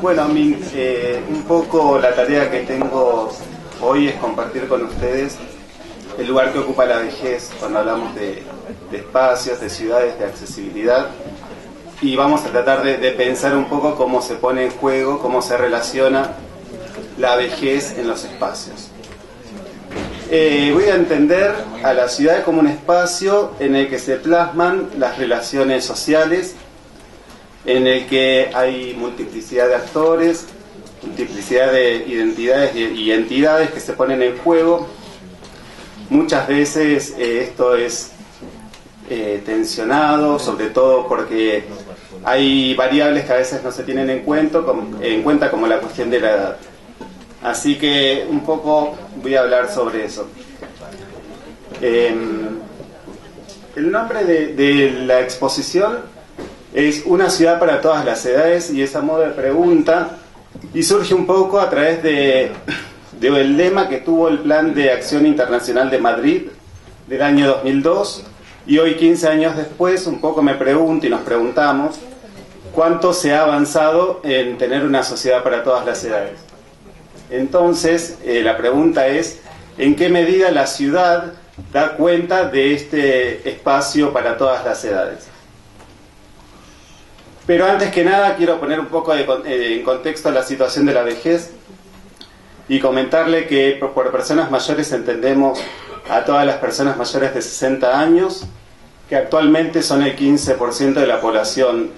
Bueno, un poco la tarea que tengo hoy es compartir con ustedes el lugar que ocupa la vejez cuando hablamos de espacios, de ciudades, de accesibilidad, y vamos a tratar de pensar un poco cómo se pone en juego, cómo se relaciona la vejez en los espacios. Voy a entender a la ciudad como un espacio en el que se plasman las relaciones sociales, en el que hay multiplicidad de actores, multiplicidad de identidades y entidades que se ponen en juego. Muchas veces esto es tensionado, sobre todo porque hay variables que a veces no se tienen en cuenta, como la cuestión de la edad. Así que un poco voy a hablar sobre eso. El nombre de la exposición es Una ciudad para todas las edades, y es a modo de pregunta, y surge un poco a través del lema que tuvo el Plan de Acción Internacional de Madrid del año 2002, y hoy, 15 años después, un poco me pregunto y nos preguntamos cuánto se ha avanzado en tener una sociedad para todas las edades. Entonces, la pregunta es, ¿en qué medida la ciudad da cuenta de este espacio para todas las edades? Pero antes que nada quiero poner un poco en contexto la situación de la vejez y comentarle que por personas mayores entendemos a todas las personas mayores de 60 años, que actualmente son el 15% de la población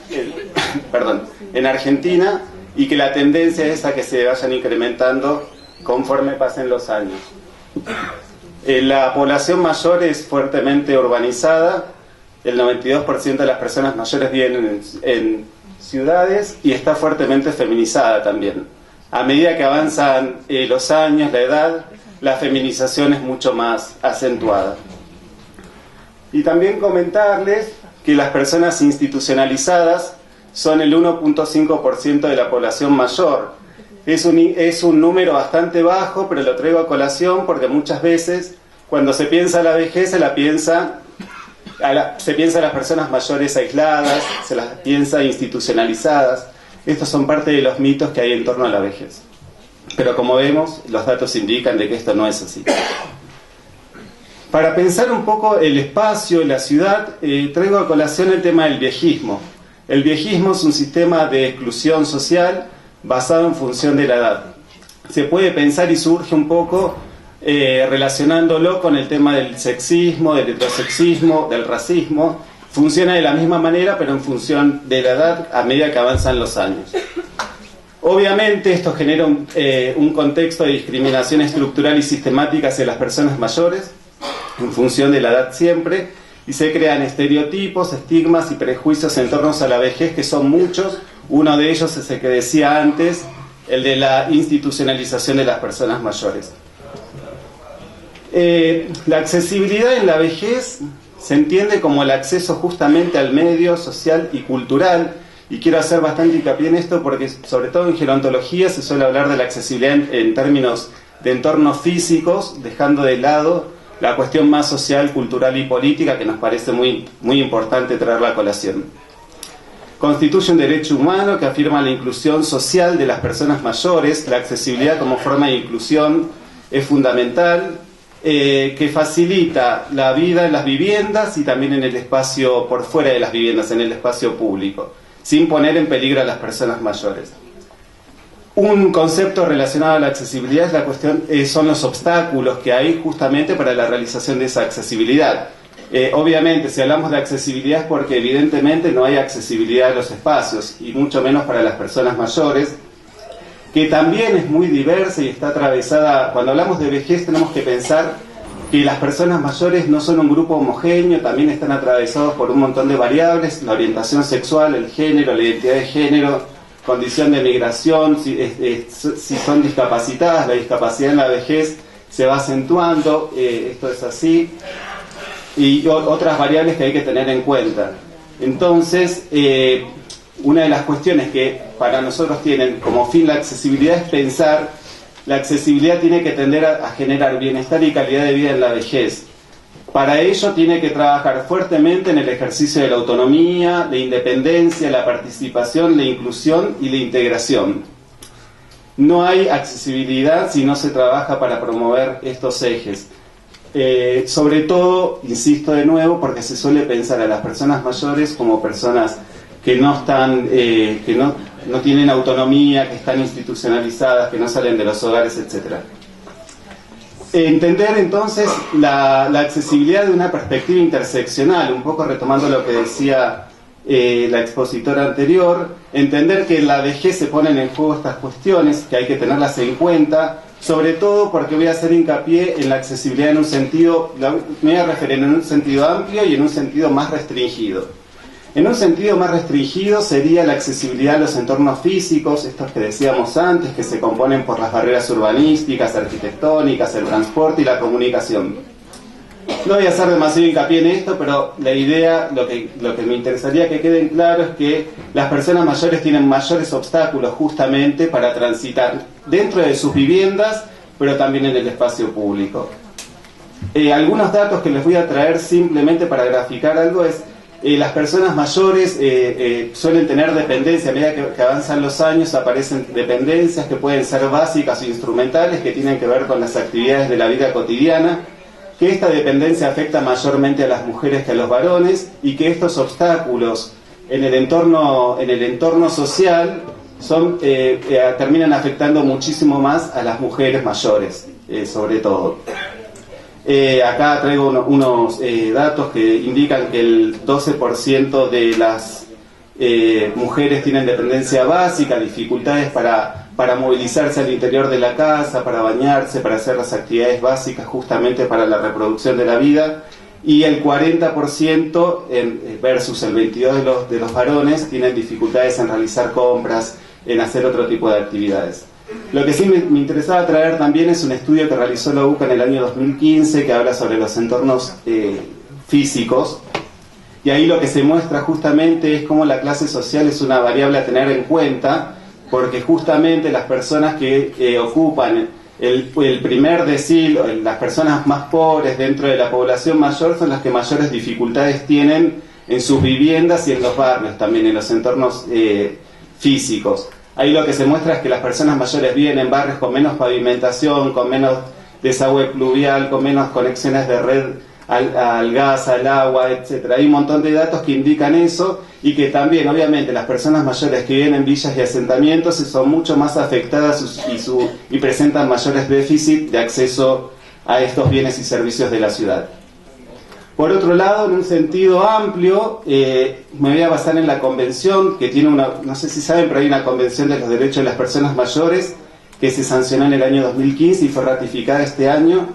en Argentina, y que la tendencia es a que se vayan incrementando conforme pasen los años. La población mayor es fuertemente urbanizada. El 92% de las personas mayores viven en ciudades, y está fuertemente feminizada también. A medida que avanzan los años, la edad, la feminización es mucho más acentuada. Y también comentarles que las personas institucionalizadas son el 1.5% de la población mayor. Es un número bastante bajo, pero lo traigo a colación porque muchas veces cuando se piensa la vejez se piensa a las personas mayores aisladas, se las piensa institucionalizadas. Estos son parte de los mitos que hay en torno a la vejez. Pero como vemos, los datos indican de que esto no es así. Para pensar un poco el espacio, la ciudad, traigo a colación el tema del viejismo. El viejismo es un sistema de exclusión social basado en función de la edad. Se puede pensar y surge un poco relacionándolo con el tema del sexismo, del heterosexismo, del racismo. Funciona de la misma manera, pero en función de la edad a medida que avanzan los años. Obviamente esto genera un contexto de discriminación estructural y sistemática hacia las personas mayores, en función de la edad siempre, y se crean estereotipos, estigmas y prejuicios en torno a la vejez, que son muchos. Uno de ellos es el que decía antes, el de la institucionalización de las personas mayores. La accesibilidad en la vejez se entiende como el acceso justamente al medio social y cultural, y quiero hacer bastante hincapié en esto porque sobre todo en gerontología se suele hablar de la accesibilidad en términos de entornos físicos, dejando de lado la cuestión más social, cultural y política, que nos parece muy importante traerla a colación. Constituye un derecho humano que afirma la inclusión social de las personas mayores. La accesibilidad como forma de inclusión es fundamental, que facilita la vida en las viviendas y también en el espacio por fuera de las viviendas, en el espacio público, sin poner en peligro a las personas mayores. Un concepto relacionado a la accesibilidad es la cuestión, son los obstáculos que hay justamente para la realización de esa accesibilidad. Obviamente, si hablamos de accesibilidad es porque evidentemente no hay accesibilidad a los espacios, y mucho menos para las personas mayores, que también es muy diversa y está atravesada. Cuando hablamos de vejez tenemos que pensar que las personas mayores no son un grupo homogéneo, también están atravesados por un montón de variables: la orientación sexual, el género, la identidad de género, condición de migración, si son discapacitadas, la discapacidad en la vejez se va acentuando, esto es así, y otras variables que hay que tener en cuenta. Entonces, una de las cuestiones que para nosotros tienen como fin la accesibilidad es pensar, la accesibilidad tiene que tender a generar bienestar y calidad de vida en la vejez. Para ello tiene que trabajar fuertemente en el ejercicio de la autonomía, la independencia, la participación, la inclusión y la integración. No hay accesibilidad si no se trabaja para promover estos ejes. Sobre todo, insisto de nuevo, porque se suele pensar a las personas mayores como personas que no están, que no tienen autonomía, que están institucionalizadas, que no salen de los hogares, etc. Entender entonces la accesibilidad de una perspectiva interseccional, un poco retomando lo que decía la expositora anterior, entender que en la vejez se ponen en juego estas cuestiones, que hay que tenerlas en cuenta, sobre todo porque voy a hacer hincapié en la accesibilidad en un sentido, me voy a referir en un sentido amplio y en un sentido más restringido. En un sentido más restringido sería la accesibilidad a los entornos físicos, estos que decíamos antes, que se componen por las barreras urbanísticas, arquitectónicas, el transporte y la comunicación. No voy a hacer demasiado hincapié en esto, pero la idea, lo que me interesaría que quede claro es que las personas mayores tienen mayores obstáculos justamente para transitar dentro de sus viviendas, pero también en el espacio público. Algunos datos que les voy a traer simplemente para graficar algo es las personas mayores suelen tener dependencia. A medida que avanzan los años aparecen dependencias que pueden ser básicas o instrumentales, que tienen que ver con las actividades de la vida cotidiana, que esta dependencia afecta mayormente a las mujeres que a los varones, y que estos obstáculos en el entorno social terminan afectando muchísimo más a las mujeres mayores, sobre todo. Acá traigo unos datos que indican que el 12% de las mujeres tienen dependencia básica, dificultades para movilizarse al interior de la casa, para bañarse, para hacer las actividades básicas justamente para la reproducción de la vida, y el 40% versus el 22% de los varones tienen dificultades en realizar compras, en hacer otro tipo de actividades. Lo que sí me interesaba traer también es un estudio que realizó la UCA en el año 2015 que habla sobre los entornos físicos, y ahí lo que se muestra justamente es cómo la clase social es una variable a tener en cuenta, porque justamente las personas que ocupan el primer decil, las personas más pobres dentro de la población mayor, son las que mayores dificultades tienen en sus viviendas y en los barrios, también en los entornos físicos. Ahí lo que se muestra es que las personas mayores viven en barrios con menos pavimentación, con menos desagüe pluvial, con menos conexiones de red al gas, al agua, etc. Hay un montón de datos que indican eso, y que también, obviamente, las personas mayores que viven en villas y asentamientos son mucho más afectadas y presentan mayores déficits de acceso a estos bienes y servicios de la ciudad. Por otro lado, en un sentido amplio, me voy a basar en la convención, que tiene no sé si saben, pero hay una convención de los derechos de las personas mayores que se sancionó en el año 2015 y fue ratificada este año,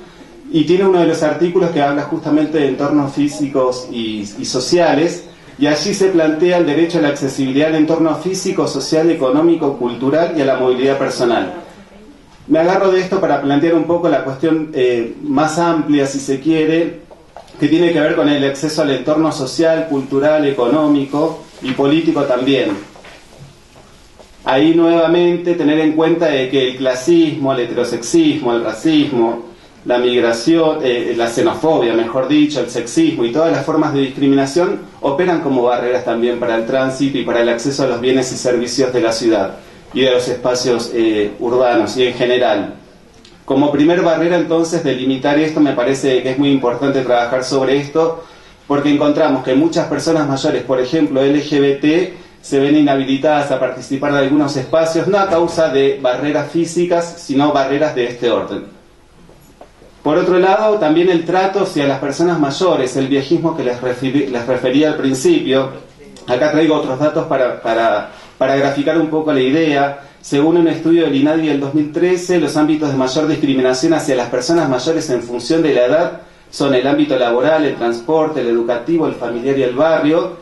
y tiene uno de los artículos que habla justamente de entornos físicos y sociales, y allí se plantea el derecho a la accesibilidad al entorno físico, social, económico, cultural y a la movilidad personal. Me agarro de esto para plantear un poco la cuestión más amplia, si se quiere, que tiene que ver con el acceso al entorno social, cultural, económico y político también. Ahí nuevamente tener en cuenta de que el clasismo, el heterosexismo, el racismo, la migración, la xenofobia, mejor dicho, el sexismo y todas las formas de discriminación operan como barreras también para el tránsito y para el acceso a los bienes y servicios de la ciudad y de los espacios urbanos y en general. Como primer barrera, entonces, de limitar esto, me parece que es muy importante trabajar sobre esto, porque encontramos que muchas personas mayores, por ejemplo LGBT, se ven inhabilitadas a participar de algunos espacios, no a causa de barreras físicas, sino barreras de este orden. Por otro lado, también el trato hacia las personas mayores, el viejismo que les refería al principio. Acá traigo otros datos para graficar un poco la idea. Según un estudio del INADI del 2013, los ámbitos de mayor discriminación hacia las personas mayores en función de la edad son el ámbito laboral, el transporte, el educativo, el familiar y el barrio.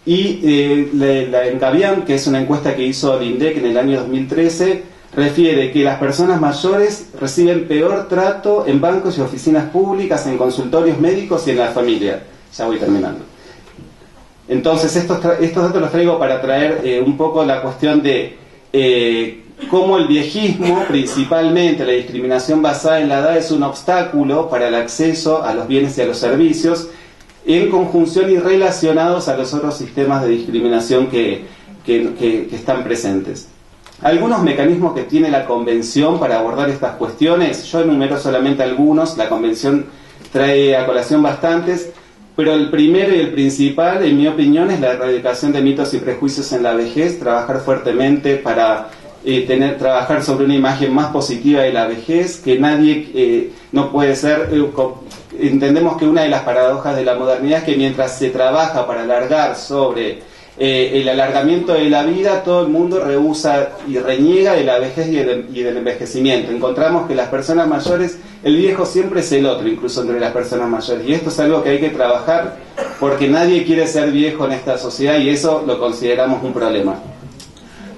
Y la Encavian, que es una encuesta que hizo el INDEC en el año 2013, refiere que las personas mayores reciben peor trato en bancos y oficinas públicas, en consultorios médicos y en la familia. Ya voy terminando. Entonces, estos datos los traigo para traer un poco la cuestión de cómo el viejismo, principalmente la discriminación basada en la edad, es un obstáculo para el acceso a los bienes y a los servicios, en conjunción y relacionados a los otros sistemas de discriminación que están presentes. Algunos mecanismos que tiene la Convención para abordar estas cuestiones, yo enumero solamente algunos, la Convención trae a colación bastantes, pero el primero y el principal, en mi opinión, es la erradicación de mitos y prejuicios en la vejez, trabajar fuertemente para trabajar sobre una imagen más positiva de la vejez, que nadie no puede ser... entendemos que una de las paradojas de la modernidad es que mientras se trabaja para alargar sobre el alargamiento de la vida, todo el mundo rehúsa y reniega de la vejez y del envejecimiento. Encontramos que las personas mayores, el viejo siempre es el otro, incluso entre las personas mayores, y esto es algo que hay que trabajar porque nadie quiere ser viejo en esta sociedad y eso lo consideramos un problema.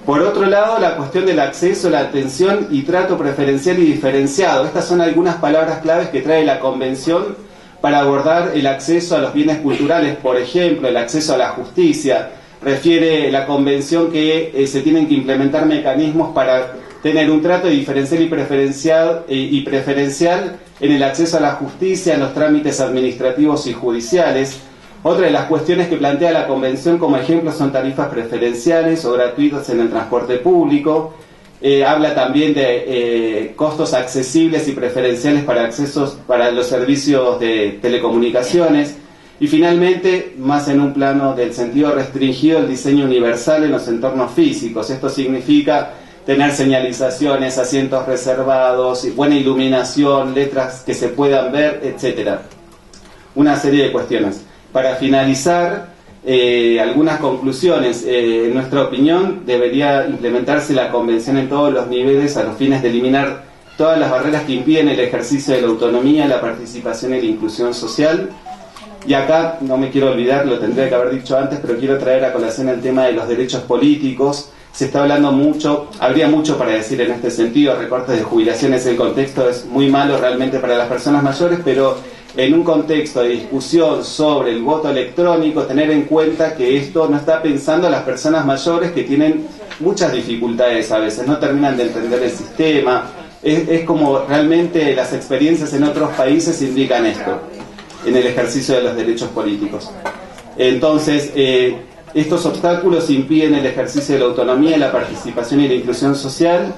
Por otro lado, la cuestión del acceso, la atención y trato preferencial y diferenciado. Estas son algunas palabras claves que trae la Convención para abordar el acceso a los bienes culturales, por ejemplo, el acceso a la justicia. Refiere la Convención que se tienen que implementar mecanismos para tener un trato diferencial y preferencial en el acceso a la justicia, en los trámites administrativos y judiciales. Otra de las cuestiones que plantea la Convención como ejemplo son tarifas preferenciales o gratuitas en el transporte público. Habla también de costos accesibles y preferenciales para los servicios de telecomunicaciones. Y finalmente, más en un plano del sentido restringido, el diseño universal en los entornos físicos. Esto significa tener señalizaciones, asientos reservados, buena iluminación, letras que se puedan ver, etc. Una serie de cuestiones. Para finalizar, algunas conclusiones. En nuestra opinión, debería implementarse la Convención en todos los niveles a los fines de eliminar todas las barreras que impiden el ejercicio de la autonomía, la participación y la inclusión social. Y acá, no me quiero olvidar, lo tendría que haber dicho antes, pero quiero traer a colación el tema de los derechos políticos. Se está hablando mucho, habría mucho para decir en este sentido, recortes de jubilaciones, el contexto es muy malo realmente para las personas mayores, pero en un contexto de discusión sobre el voto electrónico, tener en cuenta que esto no está pensando a las personas mayores que tienen muchas dificultades a veces, no terminan de entender el sistema, es como realmente las experiencias en otros países indican esto, en el ejercicio de los derechos políticos. Entonces, estos obstáculos impiden el ejercicio de la autonomía, la participación y la inclusión social.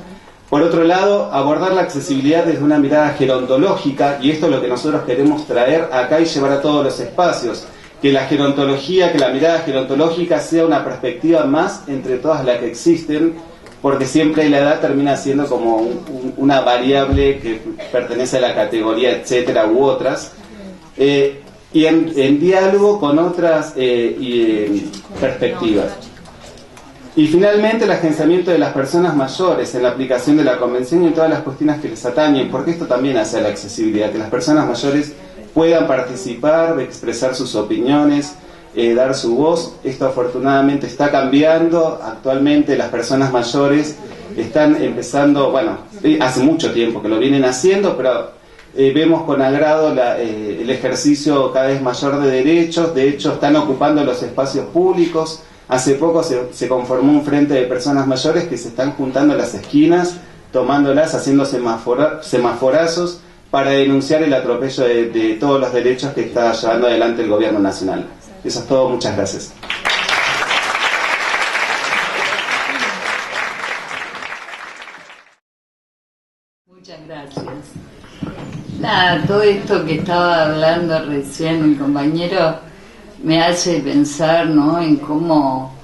Por otro lado, abordar la accesibilidad desde una mirada gerontológica, y esto es lo que nosotros queremos traer acá y llevar a todos los espacios, que la gerontología, que la mirada gerontológica sea una perspectiva más entre todas las que existen, porque siempre la edad termina siendo como una variable que pertenece a la categoría etcétera u otras, y en diálogo con otras perspectivas. Y finalmente el agenciamiento de las personas mayores en la aplicación de la Convención y en todas las cuestiones que les atañen, porque esto también hace a la accesibilidad, que las personas mayores puedan participar, expresar sus opiniones, dar su voz. Esto afortunadamente está cambiando. Actualmente las personas mayores están empezando, bueno, hace mucho tiempo que lo vienen haciendo, pero vemos con agrado el ejercicio cada vez mayor de derechos. De hecho, están ocupando los espacios públicos. Hace poco se conformó un frente de personas mayores que se están juntando en las esquinas, tomándolas, haciendo semaforazos para denunciar el atropello de todos los derechos que está llevando adelante el gobierno nacional. Eso es todo, muchas gracias. Muchas gracias. Nada, todo esto que estaba hablando recién el compañero me hace pensar, ¿no?, en cómo,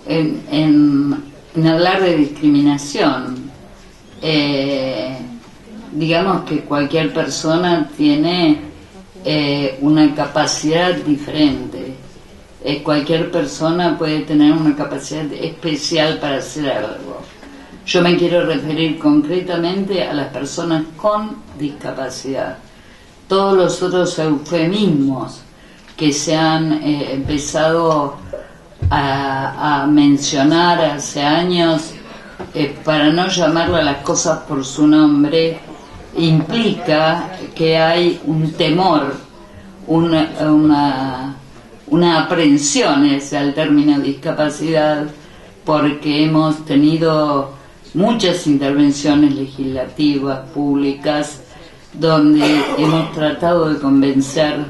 en hablar de discriminación. Digamos que cualquier persona tiene una capacidad diferente. Cualquier persona puede tener una capacidad especial para hacer algo. Yo me quiero referir concretamente a las personas con discapacidad. Todos los otros eufemismos que se han empezado a mencionar hace años, para no llamarle a las cosas por su nombre, implica que hay un temor, una aprehensión al término discapacidad, porque hemos tenido muchas intervenciones legislativas, públicas, donde hemos tratado de convencer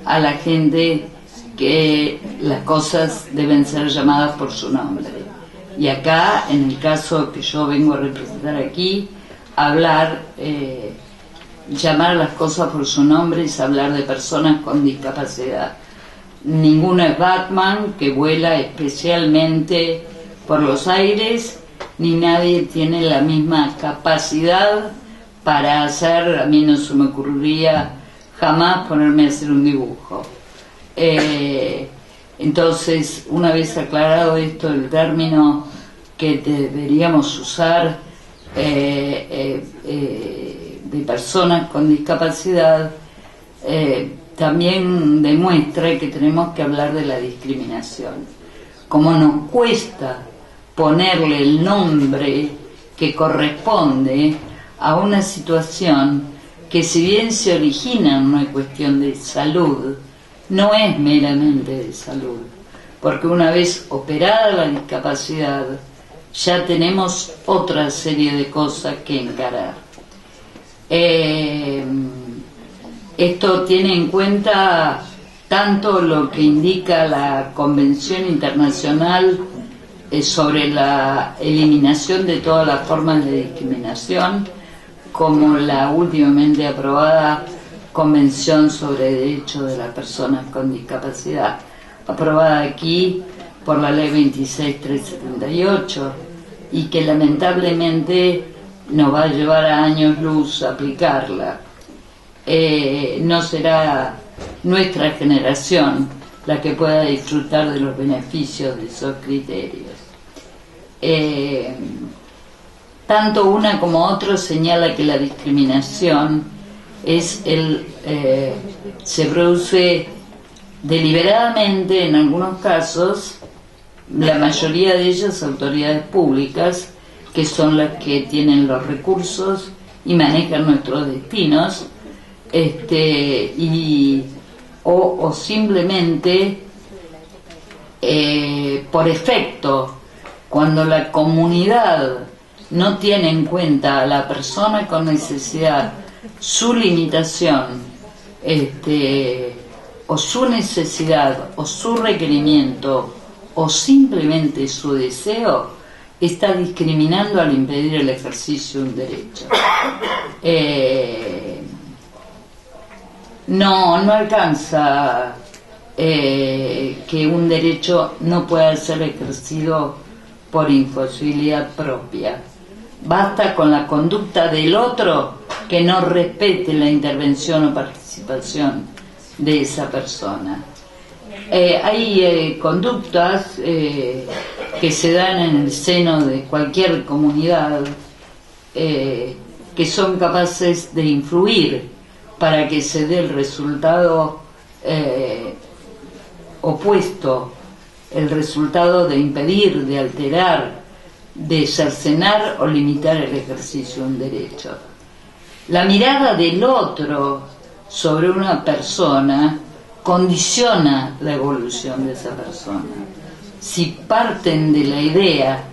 a la gente que las cosas deben ser llamadas por su nombre. Y acá, en el caso que yo vengo a representar aquí, hablar, llamar las cosas por su nombre es hablar de personas con discapacidad. Ninguno es Batman que vuela especialmente por los aires, ni nadie tiene la misma capacidad para hacer, a mí no se me ocurriría jamás ponerme a hacer un dibujo. Entonces, una vez aclarado esto, el término que deberíamos usar de personas con discapacidad, también demuestra que tenemos que hablar de la discriminación. Como nos cuesta ponerle el nombre que corresponde a una situación que, si bien se origina en una cuestión de salud, no es meramente de salud, porque una vez operada la discapacidad ya tenemos otra serie de cosas que encarar. Esto tiene en cuenta tanto lo que indica la Convención Internacional sobre la eliminación de todas las formas de discriminación, como la últimamente aprobada Convención sobre Derechos de las Personas con Discapacidad, aprobada aquí por la Ley 26.378, y que lamentablemente nos va a llevar a años luz aplicarla. No será nuestra generación la que pueda disfrutar de los beneficios de esos criterios. Tanto una como otra señala que la discriminación se produce deliberadamente en algunos casos, la mayoría de ellas autoridades públicas, que son las que tienen los recursos y manejan nuestros destinos, o simplemente por efecto, cuando la comunidad no tiene en cuenta a la persona con necesidad, su limitación, o su necesidad, o su requerimiento, o simplemente su deseo, está discriminando al impedir el ejercicio de un derecho. No alcanza que un derecho no pueda ser ejercido por imposibilidad propia. Basta con la conducta del otro que no respete la intervención o participación de esa persona. Hay conductas que se dan en el seno de cualquier comunidad que son capaces de influir para que se dé el resultado opuesto, el resultado de impedir, de alterar, de cercenar o limitar el ejercicio de un derecho. La mirada del otro sobre una persona condiciona la evolución de esa persona. Si parten de la idea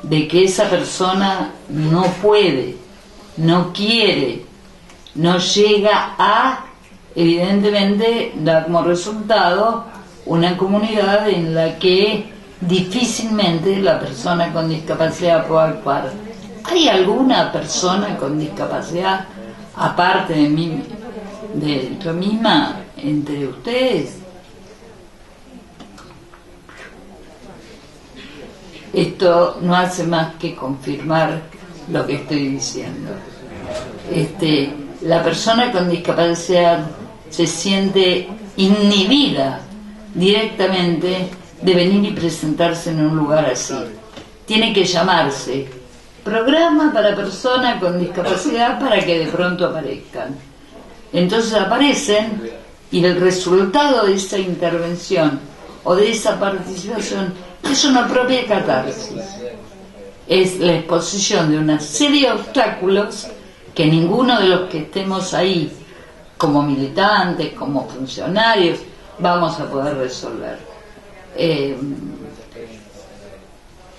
de que esa persona no puede, no quiere, no llega a, evidentemente da como resultado una comunidad en la que difícilmente la persona con discapacidad puede actuar. ¿Hay alguna persona con discapacidad aparte de mí, de yo misma, entre ustedes? Esto no hace más que confirmar lo que estoy diciendo. La persona con discapacidad se siente inhibida directamente de venir y presentarse en un lugar así. Tiene que llamarse Programa para Personas con Discapacidad para que de pronto aparezcan. Entonces aparecen y el resultado de esa intervención o de esa participación es una propia catarsis. Es la exposición de una serie de obstáculos que ninguno de los que estemos ahí como militantes, como funcionarios, vamos a poder resolver.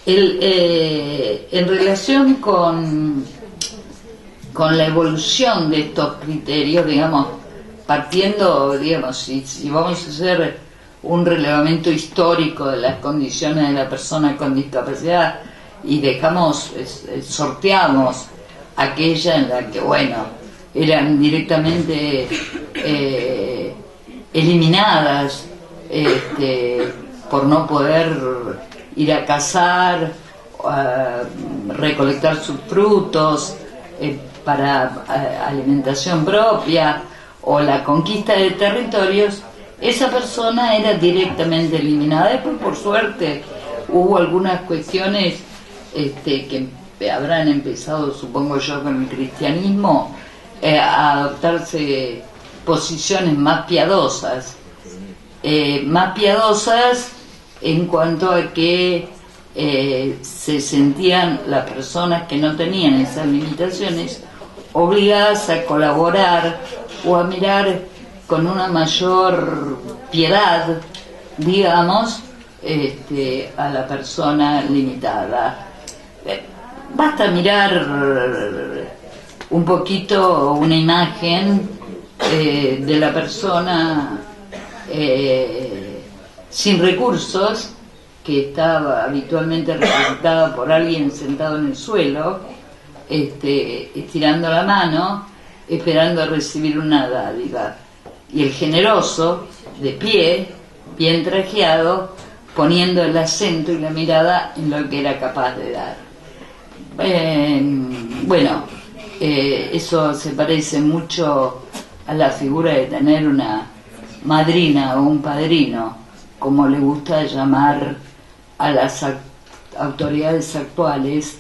En relación con la evolución de estos criterios, digamos, partiendo, digamos, si vamos a hacer un relevamiento histórico de las condiciones de la persona con discapacidad y sorteamos aquella en la que, bueno, eran directamente eliminadas por no poder ir a cazar, recolectar sus frutos para alimentación propia, o la conquista de territorios, esa persona era directamente eliminada. Después, por suerte, hubo algunas cuestiones que habrán empezado, supongo yo, con el cristianismo, a adoptarse posiciones más piadosas en cuanto a que se sentían las personas que no tenían esas limitaciones obligadas a colaborar o a mirar con una mayor piedad, digamos, a la persona limitada. Basta mirar un poquito una imagen de la persona sin recursos, que estaba habitualmente representada por alguien sentado en el suelo, estirando la mano, esperando a recibir una dádiva, y el generoso, de pie, bien trajeado, poniendo el acento y la mirada en lo que era capaz de dar. Eso se parece mucho a la figura de tener una madrina o un padrino, como le gusta llamar a las autoridades actuales,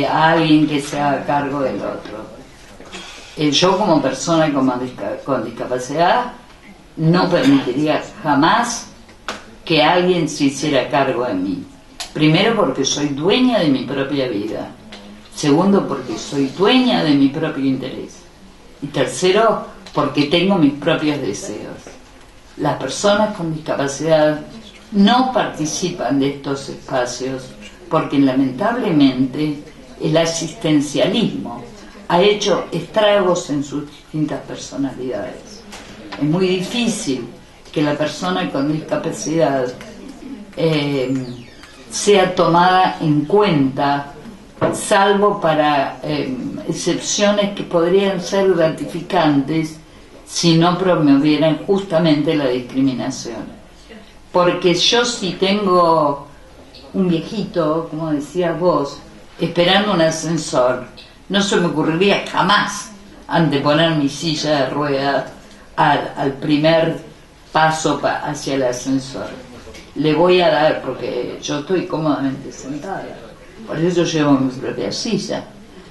a alguien que se haga cargo del otro. Yo, como persona con discapacidad, no permitiría jamás que alguien se hiciera cargo de mí. Primero, porque soy dueña de mi propia vida. Segundo, porque soy dueña de mi propio interés. Y tercero, porque tengo mis propios deseos. Las personas con discapacidad no participan de estos espacios porque, lamentablemente, el asistencialismo ha hecho estragos en sus distintas personalidades. Es muy difícil que la persona con discapacidad sea tomada en cuenta, salvo para excepciones que podrían ser gratificantes si no promovieran justamente la discriminación. Porque yo, si tengo un viejito, como decías vos, esperando un ascensor, no se me ocurriría jamás anteponer mi silla de ruedas al primer paso hacia el ascensor. Le voy a dar, porque yo estoy cómodamente sentada, por eso llevo mi propia silla.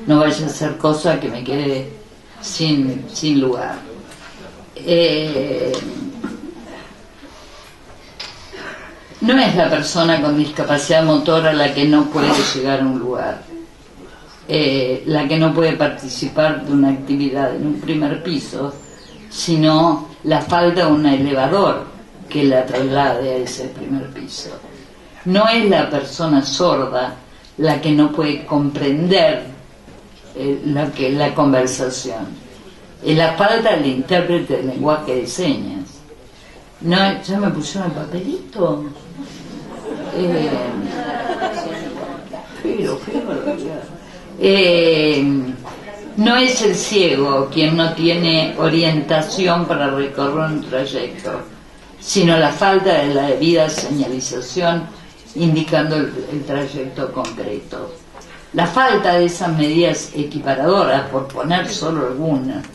No vaya a ser cosa que me quede sin lugar. No es la persona con discapacidad motora la que no puede llegar a un lugar, la que no puede participar de una actividad en un primer piso, sino la falta de un elevador que la traslade a ese primer piso. No es la persona sorda la que no puede comprender la conversación. Es la falta del intérprete del lenguaje de señas. No, ¿ya me pusieron el papelito? No es el ciego quien no tiene orientación para recorrer un trayecto, sino la falta de la debida señalización indicando el trayecto concreto. La falta de esas medidas equiparadoras, por poner solo algunos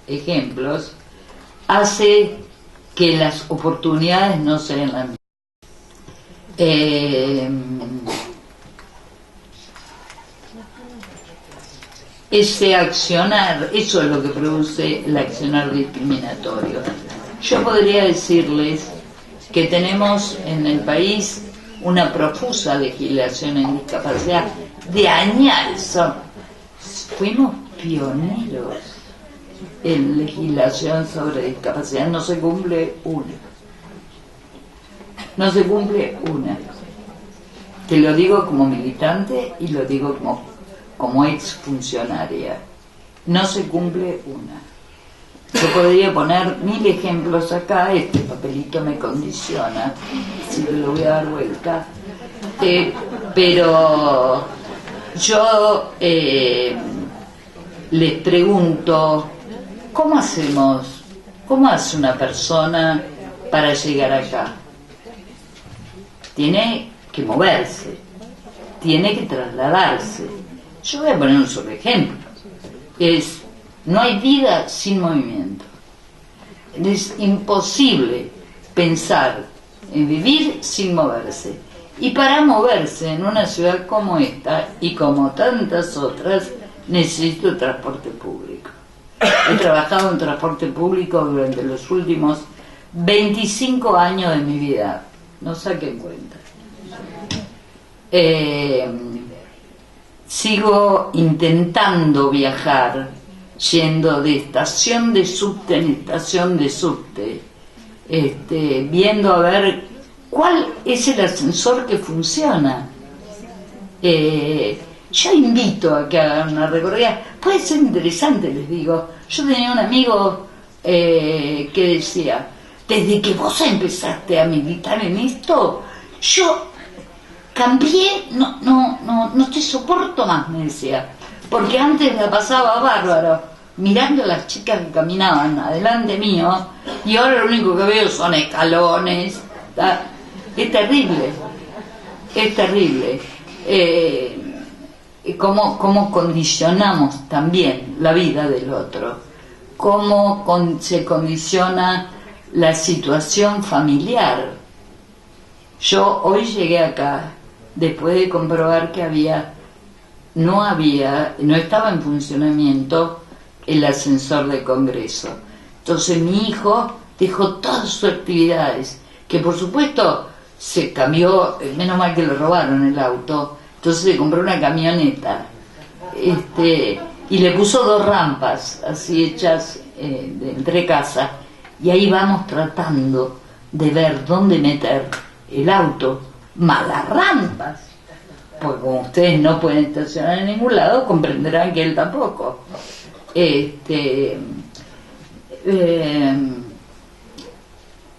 ejemplos, hace que las oportunidades no sean las mismas. Ese accionar, eso es lo que produce el accionar discriminatorio. Yo podría decirles que tenemos en el país una profusa legislación en discapacidad de años. Fuimos pioneros en legislación sobre discapacidad. No se cumple una. Te lo digo como militante y lo digo como ex funcionaria. No se cumple una. Yo podría poner 1000 ejemplos acá, este papelito me condiciona, si lo voy a dar vuelta. Pero yo les pregunto, ¿cómo hacemos? ¿Cómo hace una persona para llegar acá? Tiene que moverse, tiene que trasladarse. Yo voy a poner un solo ejemplo. No hay vida sin movimiento. Es imposible pensar en vivir sin moverse. Y para moverse en una ciudad como esta y como tantas otras, necesito transporte público. He trabajado en transporte público durante los últimos 25 años de mi vida. No saquen cuenta. Sigo intentando viajar, yendo de estación de subte en estación de subte, viendo a ver cuál es el ascensor que funciona. Yo invito a que hagan una recorrida, puede ser interesante, les digo. Yo tenía un amigo que decía, desde que vos empezaste a militar en esto, yo cambié, no te soporto más, me decía, porque antes la pasaba bárbaro mirando a las chicas que caminaban adelante mío y ahora lo único que veo son escalones. Es terrible, es terrible. Cómo condicionamos también la vida del otro, cómo se condiciona la situación familiar. Yo hoy llegué acá después de comprobar que no estaba en funcionamiento el ascensor de Congreso. Entonces mi hijo dejó todas sus actividades, que por supuesto se cambió, menos mal que le robaron el auto, entonces se compró una camioneta y le puso 2 rampas así hechas entre casas, y ahí vamos tratando de ver dónde meter el auto, más las rampas, porque como ustedes no pueden estacionar en ningún lado, comprenderán que él tampoco.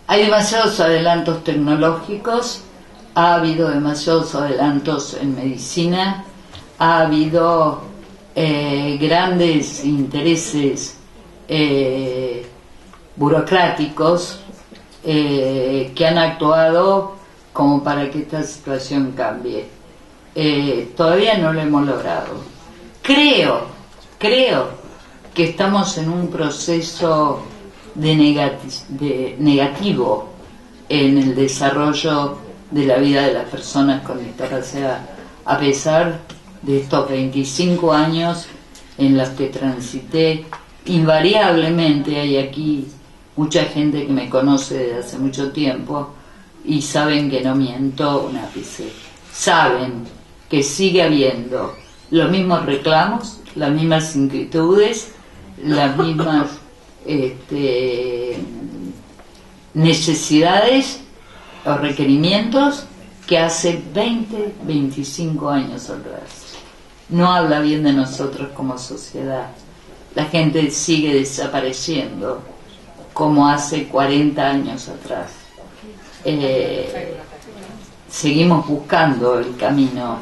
Hay demasiados adelantos tecnológicos, ha habido demasiados adelantos en medicina, ha habido grandes intereses burocráticos que han actuado como para que esta situación cambie. Todavía no lo hemos logrado. Creo que estamos en un proceso negativo en el desarrollo de la vida de las personas con discapacidad, a pesar de estos 25 años en los que transité. Invariablemente hay aquí mucha gente que me conoce desde hace mucho tiempo y saben que no miento un ápice. Saben que sigue habiendo los mismos reclamos, las mismas inquietudes, las mismas necesidades o requerimientos que hace 20, 25 años atrás. No habla bien de nosotros como sociedad. La gente sigue desapareciendo como hace 40 años atrás. Seguimos buscando el camino,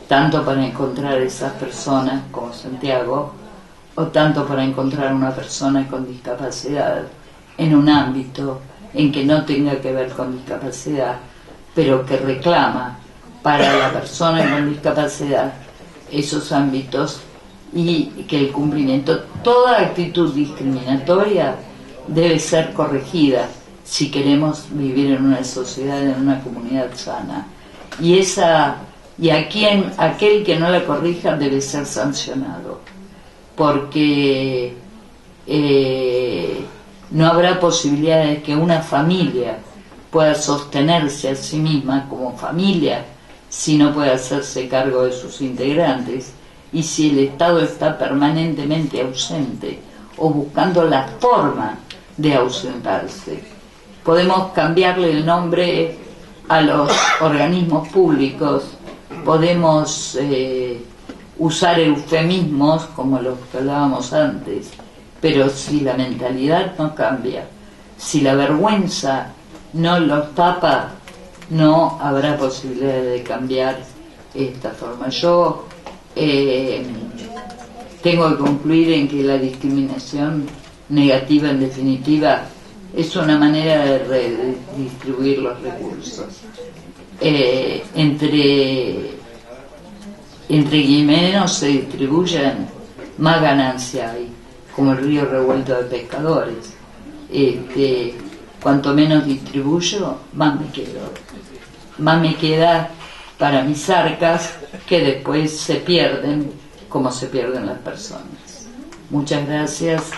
tanto para encontrar esas personas como Santiago, o tanto para encontrar una persona con discapacidad en un ámbito en que no tenga que ver con discapacidad, pero que reclama para la persona con discapacidad esos ámbitos, y que el cumplimiento, toda actitud discriminatoria debe ser corregida si queremos vivir en una sociedad, en una comunidad sana. Y aquel que no la corrija debe ser sancionado, porque no habrá posibilidad de que una familia pueda sostenerse a sí misma como familia si no puede hacerse cargo de sus integrantes, y si el Estado está permanentemente ausente o buscando la forma de ausentarse. Podemos cambiarle el nombre a los organismos públicos podemos usar eufemismos como los que hablábamos antes, pero si la mentalidad no cambia, si la vergüenza no los tapa, no habrá posibilidad de cambiar esta forma. Yo tengo que concluir en que la discriminación negativa, en definitiva, es una manera de redistribuir los recursos. Entre quien menos se distribuyan, más ganancia hay, como el río revuelto de pescadores. Cuanto menos distribuyo, más me quedo. Más me queda para mis arcas, que después se pierden como se pierden las personas. Muchas gracias.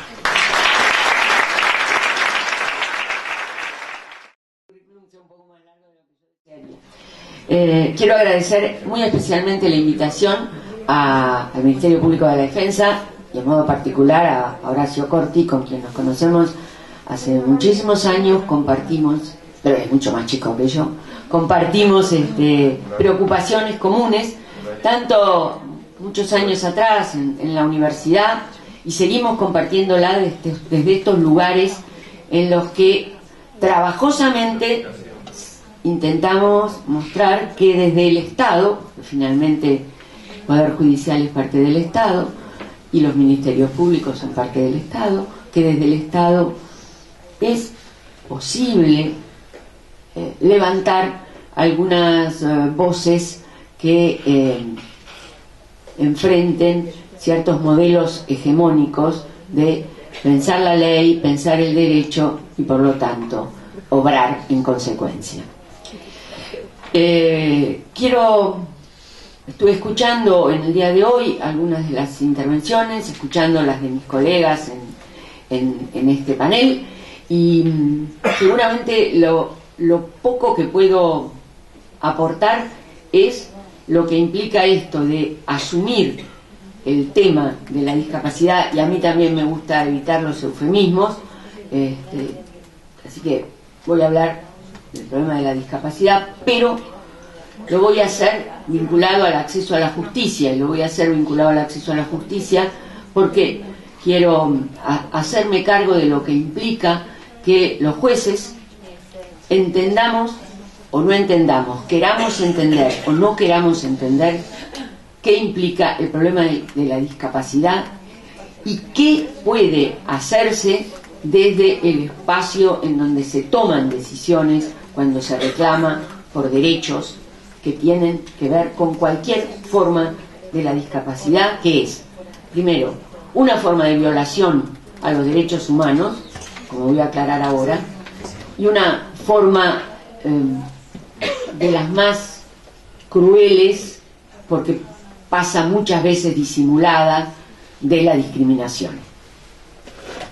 Quiero agradecer muy especialmente la invitación al Ministerio Público de la Defensa y en modo particular a Horacio Corti, con quien nos conocemos hace muchísimos años, compartimos, pero es mucho más chico que yo, compartimos preocupaciones comunes, tanto muchos años atrás en la universidad, y seguimos compartiéndola desde estos lugares en los que trabajosamente intentamos mostrar que desde el Estado, finalmente el Poder Judicial es parte del Estado y los ministerios públicos son parte del Estado, que desde el Estado es posible levantar algunas voces que enfrenten ciertos modelos hegemónicos de pensar la ley, pensar el derecho y por lo tanto obrar en consecuencia. Estuve escuchando en el día de hoy algunas de las intervenciones, escuchando las de mis colegas en este panel, y seguramente lo poco que puedo aportar es lo que implica esto de asumir el tema de la discapacidad, y a mí también me gusta evitar los eufemismos, así que voy a hablar del problema de la discapacidad, pero lo voy a hacer vinculado al acceso a la justicia, y lo voy a hacer vinculado al acceso a la justicia porque quiero hacerme cargo de lo que implica que los jueces entendamos o no entendamos, queramos entender o no queramos entender qué implica el problema de la discapacidad y qué puede hacerse desde el espacio en donde se toman decisiones cuando se reclama por derechos que tienen que ver con cualquier forma de la discapacidad, que es, primero, una forma de violación a los derechos humanos, como voy a aclarar ahora, y una forma de las más crueles, porque pasa muchas veces disimulada, de la discriminación.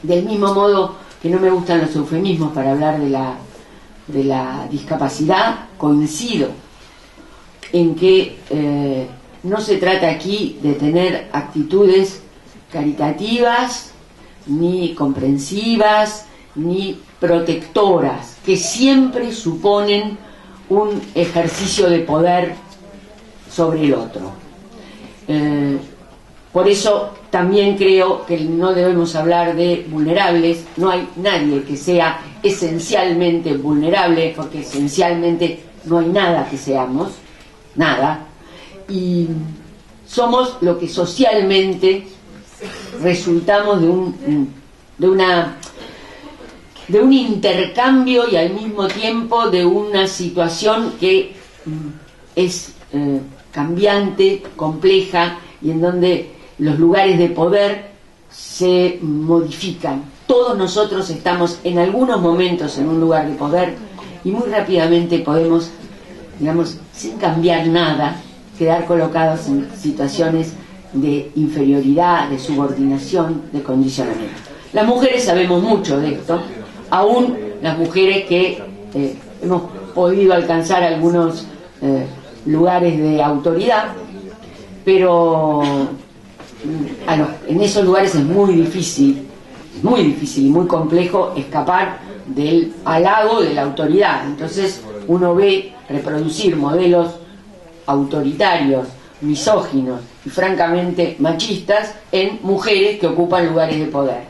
Del mismo modo que no me gustan los eufemismos para hablar de la discapacidad, coincido en que no se trata aquí de tener actitudes caritativas, ni comprensivas, ni protectoras, que siempre suponen un ejercicio de poder sobre el otro. Por eso también creo que no debemos hablar de vulnerables. No hay nadie que sea esencialmente vulnerable, porque esencialmente no hay nada que seamos, nada, y somos lo que socialmente resultamos de un intercambio y al mismo tiempo de una situación que es cambiante, compleja, y en donde los lugares de poder se modifican. Todos nosotros estamos en algunos momentos en un lugar de poder y muy rápidamente podemos, digamos, sin cambiar nada, quedar colocados en situaciones de inferioridad, de subordinación, de condicionamiento. Las mujeres sabemos mucho de esto, aún las mujeres que hemos podido alcanzar algunos lugares de autoridad, pero en esos lugares es muy difícil y muy complejo escapar del halago de la autoridad. Entonces uno ve reproducir modelos autoritarios, misóginos y francamente machistas en mujeres que ocupan lugares de poder.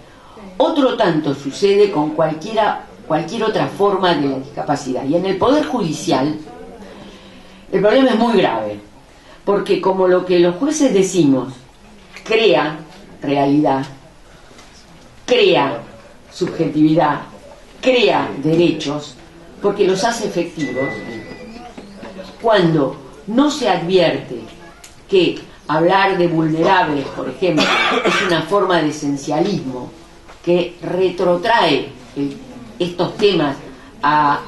Otro tanto sucede con cualquier otra forma de la discapacidad. Y en el Poder Judicial el problema es muy grave, porque como lo que los jueces decimos crea realidad, crea subjetividad, crea derechos, porque los hace efectivos, cuando no se advierte que hablar de vulnerables, por ejemplo, es una forma de esencialismo que retrotrae estos temas a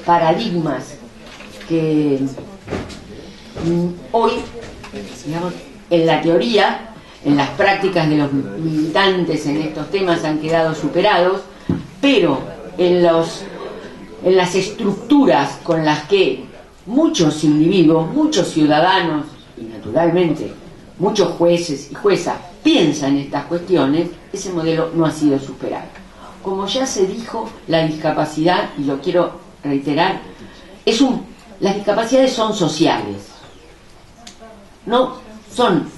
paradigmas que hoy, digamos, en la teoría, en las prácticas de los militantes en estos temas han quedado superados, pero en las estructuras con las que muchos individuos, muchos ciudadanos y naturalmente muchos jueces y juezas piensan estas cuestiones, ese modelo no ha sido superado. Como ya se dijo, la discapacidad, y lo quiero reiterar, las discapacidades son sociales, no son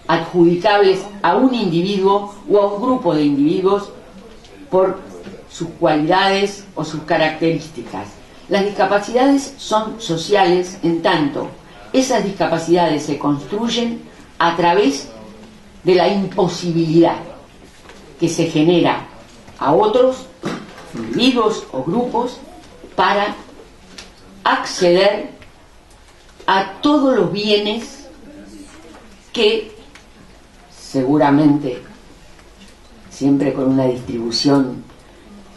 adjudicables a un individuo o a un grupo de individuos por sus cualidades o sus características. Las discapacidades son sociales en tanto esas discapacidades se construyen a través de la imposibilidad que se genera a otros individuos o grupos para acceder a todos los bienes que seguramente siempre con una distribución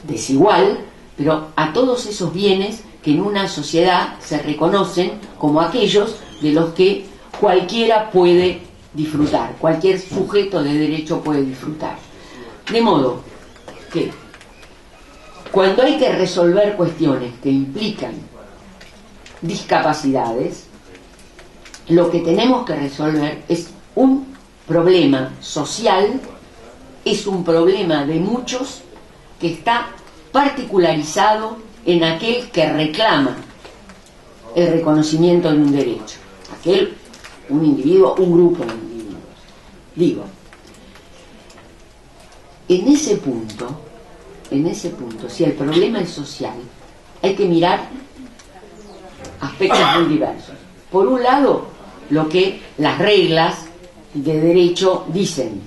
desigual, pero a todos esos bienes que en una sociedad se reconocen como aquellos de los que cualquiera puede disfrutar, cualquier sujeto de derecho puede disfrutar. De modo que cuando hay que resolver cuestiones que implican discapacidades, lo que tenemos que resolver es un problema social, es un problema de muchos que está particularizado en aquel que reclama el reconocimiento de un derecho, un individuo, un grupo de individuos. Digo, en ese punto, si el problema es social, hay que mirar aspectos muy diversos. Por un lado, lo que las reglas de derecho dicen,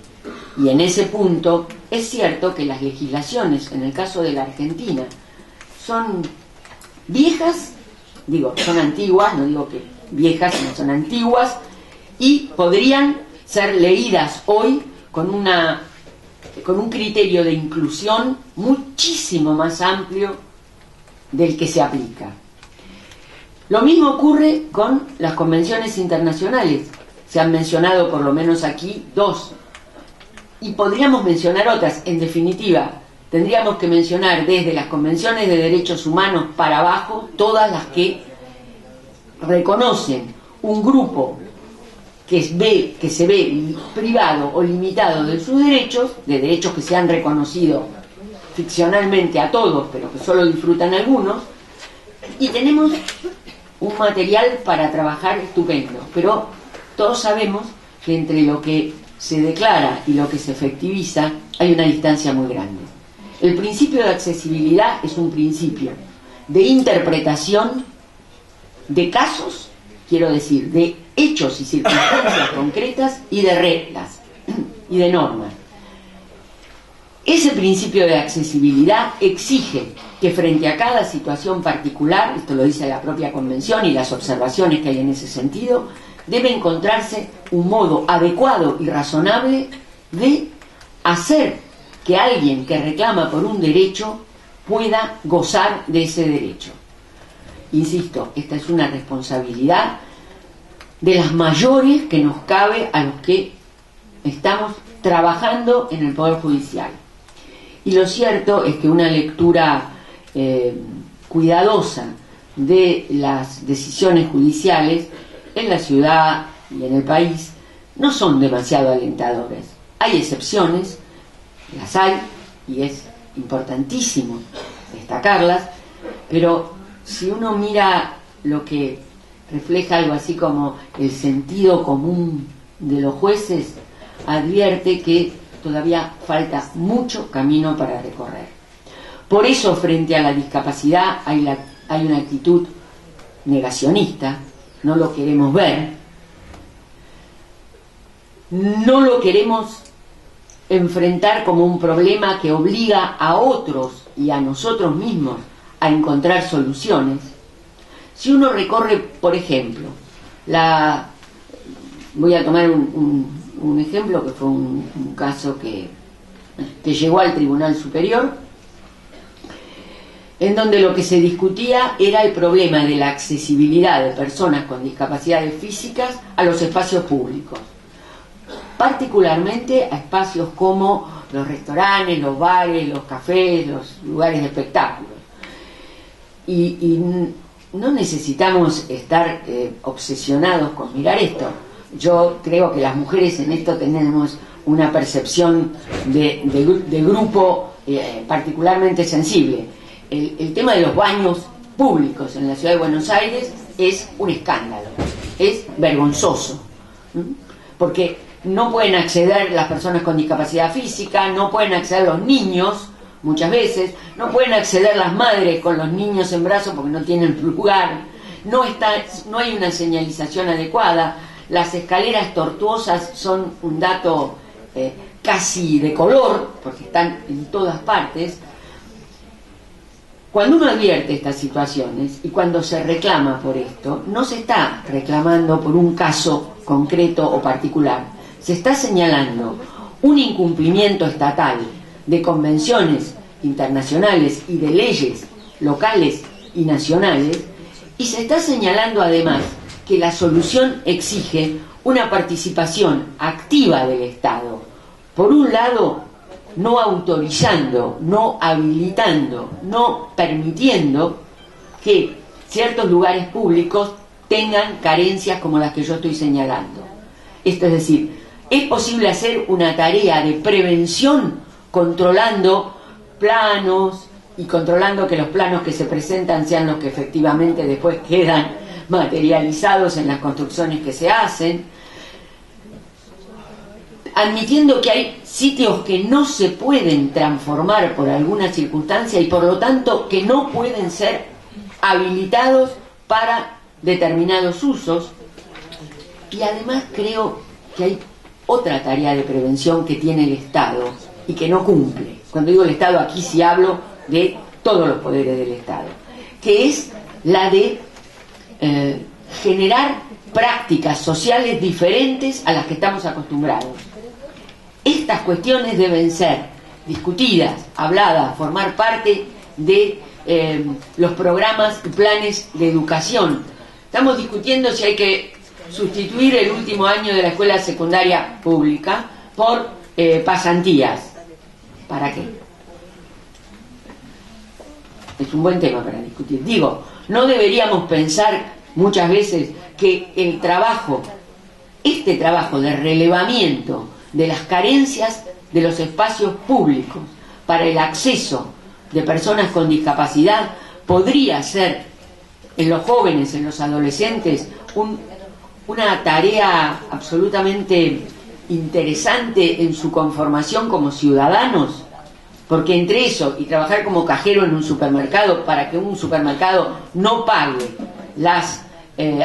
y en ese punto es cierto que las legislaciones, en el caso de la Argentina, son viejas, son antiguas, no digo que viejas, sino son antiguas, y podrían ser leídas hoy con un criterio de inclusión muchísimo más amplio del que se aplica. Lo mismo ocurre con las convenciones internacionales. Se han mencionado por lo menos aquí 2, y podríamos mencionar otras. En definitiva, tendríamos que mencionar desde las convenciones de derechos humanos para abajo todas las que reconocen un grupo que se ve privado o limitado de sus derechos, de derechos que se han reconocido ficcionalmente a todos, pero que solo disfrutan algunos, y tenemos un material para trabajar estupendo, pero todos sabemos que entre lo que se declara y lo que se efectiviza hay una distancia muy grande. El principio de accesibilidad es un principio de interpretación de casos, quiero decir, de hechos y circunstancias concretas y de reglas y de normas. Ese principio de accesibilidad exige que frente a cada situación particular, esto lo dice la propia Convención y las observaciones que hay en ese sentido, debe encontrarse un modo adecuado y razonable de hacer que alguien que reclama por un derecho pueda gozar de ese derecho. Insisto, esta es una responsabilidad de las mayores que nos cabe a los que estamos trabajando en el Poder Judicial. Y lo cierto es que una lectura cuidadosa de las decisiones judiciales en la ciudad y en el país no son demasiado alentadoras. Hay excepciones, las hay, y es importantísimo destacarlas, pero si uno mira lo que refleja algo así como el sentido común de los jueces, advierte que todavía falta mucho camino para recorrer. Por eso, frente a la discapacidad hay una actitud negacionista, no lo queremos ver, no lo queremos enfrentar como un problema que obliga a otros y a nosotros mismos a encontrar soluciones. Si uno recorre, por ejemplo, voy a tomar un ejemplo que fue un caso que llegó al Tribunal Superior, en donde lo que se discutía era el problema de la accesibilidad de personas con discapacidades físicas a los espacios públicos, particularmente a espacios como los restaurantes, los bares, los cafés, los lugares de espectáculos. Y no necesitamos estar obsesionados con mirar esto. Yo creo que las mujeres en esto tenemos una percepción de grupo particularmente sensible. El tema de los baños públicos en la ciudad de Buenos Aires es un escándalo, es vergonzoso, porque no pueden acceder las personas con discapacidad física, no pueden acceder los niños, muchas veces, no pueden acceder las madres con los niños en brazos porque no tienen lugar, no hay una señalización adecuada, las escaleras tortuosas son un dato casi de color, porque están en todas partes. Cuando uno advierte estas situaciones y cuando se reclama por esto, no se está reclamando por un caso concreto o particular, se está señalando un incumplimiento estatal de convenciones internacionales y de leyes locales y nacionales, y se está señalando además que la solución exige una participación activa del Estado. Por un lado, no autorizando, no habilitando, no permitiendo que ciertos lugares públicos tengan carencias como las que yo estoy señalando. Esto es decir, es posible hacer una tarea de prevención controlando planos y controlando que los planos que se presentan sean los que efectivamente después quedan materializados en las construcciones que se hacen, admitiendo que hay sitios que no se pueden transformar por alguna circunstancia y por lo tanto que no pueden ser habilitados para determinados usos. Y además creo que hay otra tarea de prevención que tiene el Estado y que no cumple. Cuando digo el Estado, aquí sí hablo de todos los poderes del Estado, que es la de generar prácticas sociales diferentes a las que estamos acostumbrados. Estas cuestiones deben ser discutidas, habladas, formar parte de los programas y planes de educación. Estamos discutiendo si hay que sustituir el último año de la escuela secundaria pública por pasantías. ¿Para qué? Es un buen tema para discutir. Digo, no deberíamos pensar muchas veces que el trabajo, este trabajo de relevamiento de las carencias de los espacios públicos para el acceso de personas con discapacidad podría ser en los jóvenes, en los adolescentes, una tarea absolutamente interesante en su conformación como ciudadanos, porque entre eso y trabajar como cajero en un supermercado para que un supermercado no pague las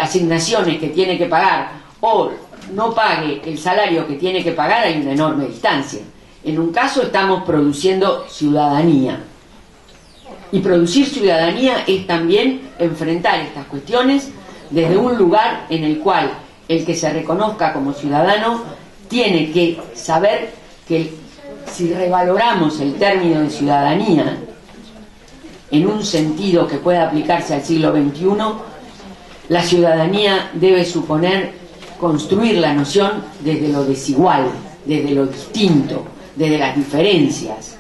asignaciones que tiene que pagar o no pague el salario que tiene que pagar, hay una enorme distancia. En un caso estamos produciendo ciudadanía, y producir ciudadanía es también enfrentar estas cuestiones desde un lugar en el cual el que se reconozca como ciudadano tiene que saber que si revaloramos el término de ciudadanía en un sentido que pueda aplicarse al siglo XXI, la ciudadanía debe suponer construir la noción desde lo desigual, desde lo distinto, desde las diferencias,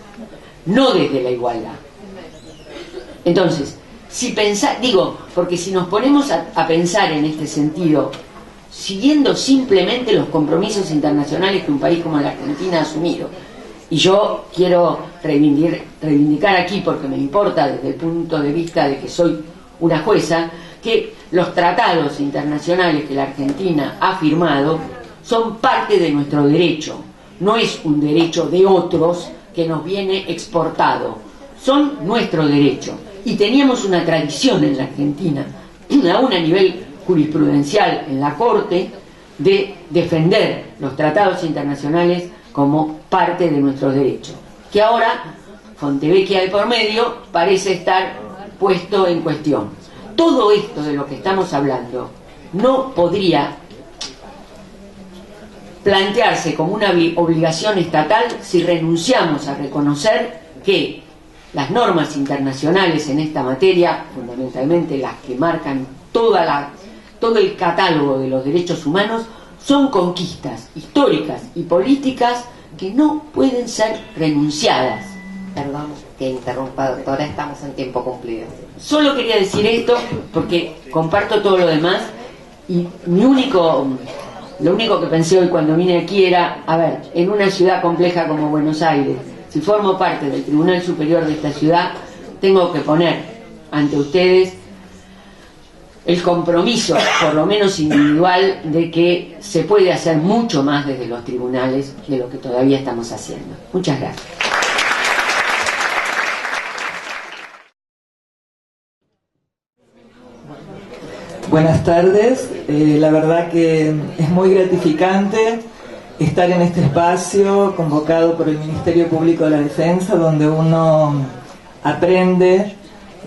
no desde la igualdad. Entonces, porque si nos ponemos a pensar en este sentido, siguiendo simplemente los compromisos internacionales que un país como la Argentina ha asumido, y yo quiero reivindicar aquí, porque me importa desde el punto de vista de que soy una jueza, que los tratados internacionales que la Argentina ha firmado son parte de nuestro derecho, no es un derecho de otros que nos viene exportado, son nuestro derecho. Y teníamos una tradición en la Argentina, aún a nivel jurisprudencial en la Corte, de defender los tratados internacionales como parte de nuestros derechos, que ahora, Fontevecchia de por medio, parece estar puesto en cuestión. Todo esto de lo que estamos hablando no podría plantearse como una obligación estatal si renunciamos a reconocer que las normas internacionales en esta materia, fundamentalmente las que marcan todo el catálogo de los derechos humanos, son conquistas históricas y políticas que no pueden ser renunciadas. Perdón que interrumpa, doctora, estamos en tiempo cumplido. Solo quería decir esto porque comparto todo lo demás y lo único que pensé hoy cuando vine aquí era, a ver, en una ciudad compleja como Buenos Aires, si formo parte del Tribunal Superior de esta ciudad, tengo que poner ante ustedes el compromiso, por lo menos individual, de que se puede hacer mucho más desde los tribunales de lo que todavía estamos haciendo. Muchas gracias. Buenas tardes, la verdad que es muy gratificante estar en este espacio convocado por el Ministerio Público de la Defensa, donde uno aprende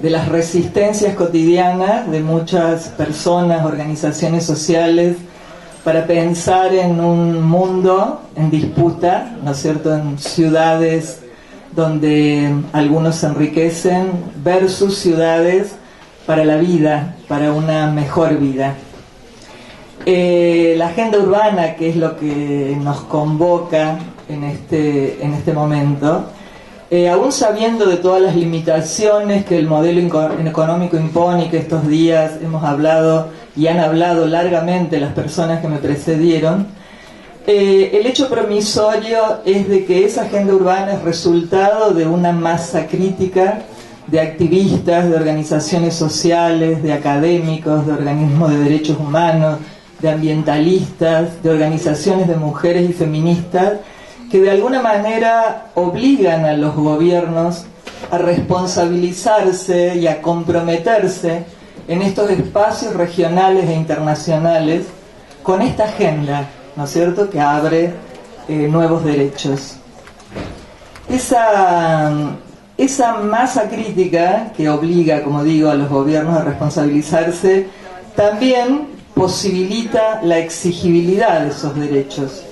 de las resistencias cotidianas de muchas personas, organizaciones sociales, para pensar en un mundo en disputa, ¿no es cierto?, en ciudades donde algunos se enriquecen versus ciudades para la vida, para una mejor vida. La agenda urbana, que es lo que nos convoca en este momento, aún sabiendo de todas las limitaciones que el modelo económico impone y que estos días hemos hablado y han hablado largamente las personas que me precedieron, el hecho promisorio es de que esa agenda urbana es resultado de una masa crítica de activistas, de organizaciones sociales, de académicos, de organismos de derechos humanos, de ambientalistas, de organizaciones de mujeres y feministas, que de alguna manera obligan a los gobiernos a responsabilizarse y a comprometerse en estos espacios regionales e internacionales con esta agenda, ¿no es cierto?, que abre nuevos derechos. Esa masa crítica que obliga, como digo, a los gobiernos a responsabilizarse, también posibilita la exigibilidad de esos derechos.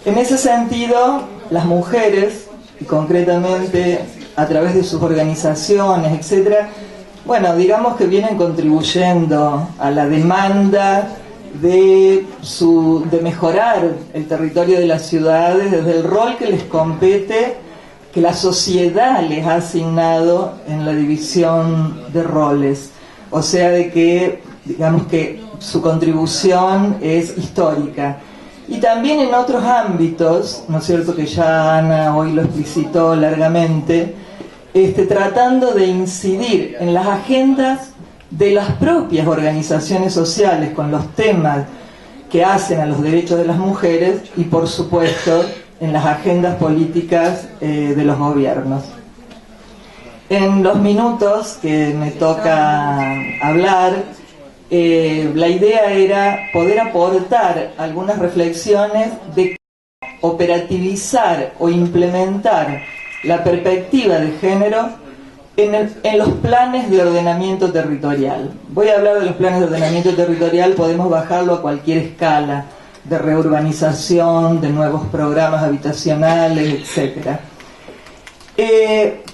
En ese sentido, las mujeres, y concretamente a través de sus organizaciones, etcétera, bueno, digamos que vienen contribuyendo a la demanda de mejorar el territorio de las ciudades desde el rol que les compete, que la sociedad les ha asignado en la división de roles. O sea, de que, digamos que su contribución es histórica. Y también en otros ámbitos, ¿no es cierto?, que ya Ana hoy lo explicitó largamente, tratando de incidir en las agendas de las propias organizaciones sociales con los temas que hacen a los derechos de las mujeres y, por supuesto, en las agendas políticas de los gobiernos. En los minutos que me toca hablar, la idea era poder aportar algunas reflexiones de operativizar o implementar la perspectiva de género en los planes de ordenamiento territorial. Voy a hablar de los planes de ordenamiento territorial, podemos bajarlo a cualquier escala, de reurbanización, de nuevos programas habitacionales, etc.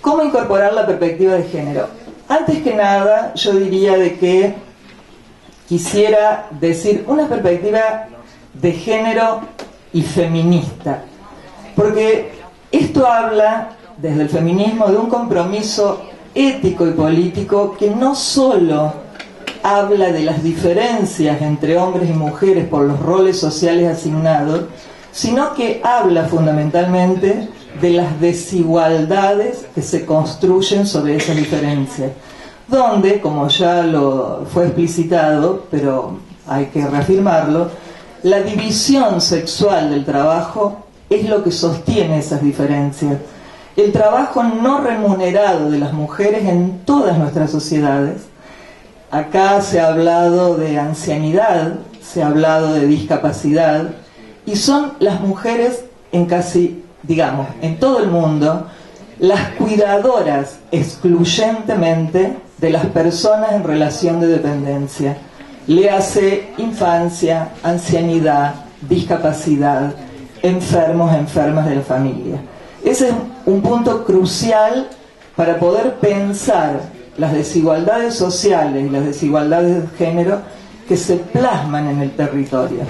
¿Cómo incorporar la perspectiva de género? Antes que nada, yo diría de que quisiera decir una perspectiva de género y feminista, porque esto habla desde el feminismo de un compromiso ético y político que no solo habla de las diferencias entre hombres y mujeres por los roles sociales asignados, sino que habla fundamentalmente de las desigualdades que se construyen sobre esas diferencias. donde, como ya lo fue explicitado, pero hay que reafirmarlo, la división sexual del trabajo es lo que sostiene esas diferencias. El trabajo no remunerado de las mujeres en todas nuestras sociedades, acá se ha hablado de ancianidad, se ha hablado de discapacidad, y son las mujeres en casi, digamos, en todo el mundo, las cuidadoras excluyentemente de las personas en relación de dependencia. Léase infancia, ancianidad, discapacidad, enfermos, enfermas de la familia. Ese es un punto crucial para poder pensar las desigualdades sociales y las desigualdades de género que se plasman en el territorio.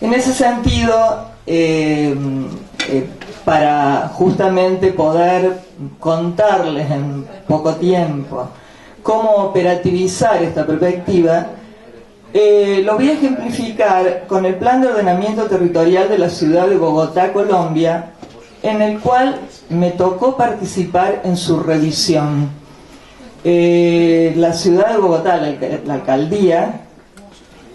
En ese sentido, para justamente poder contarles en poco tiempo cómo operativizar esta perspectiva, lo voy a ejemplificar con el Plan de Ordenamiento Territorial de la Ciudad de Bogotá, Colombia, en el cual me tocó participar en su revisión. La Ciudad de Bogotá, la alcaldía,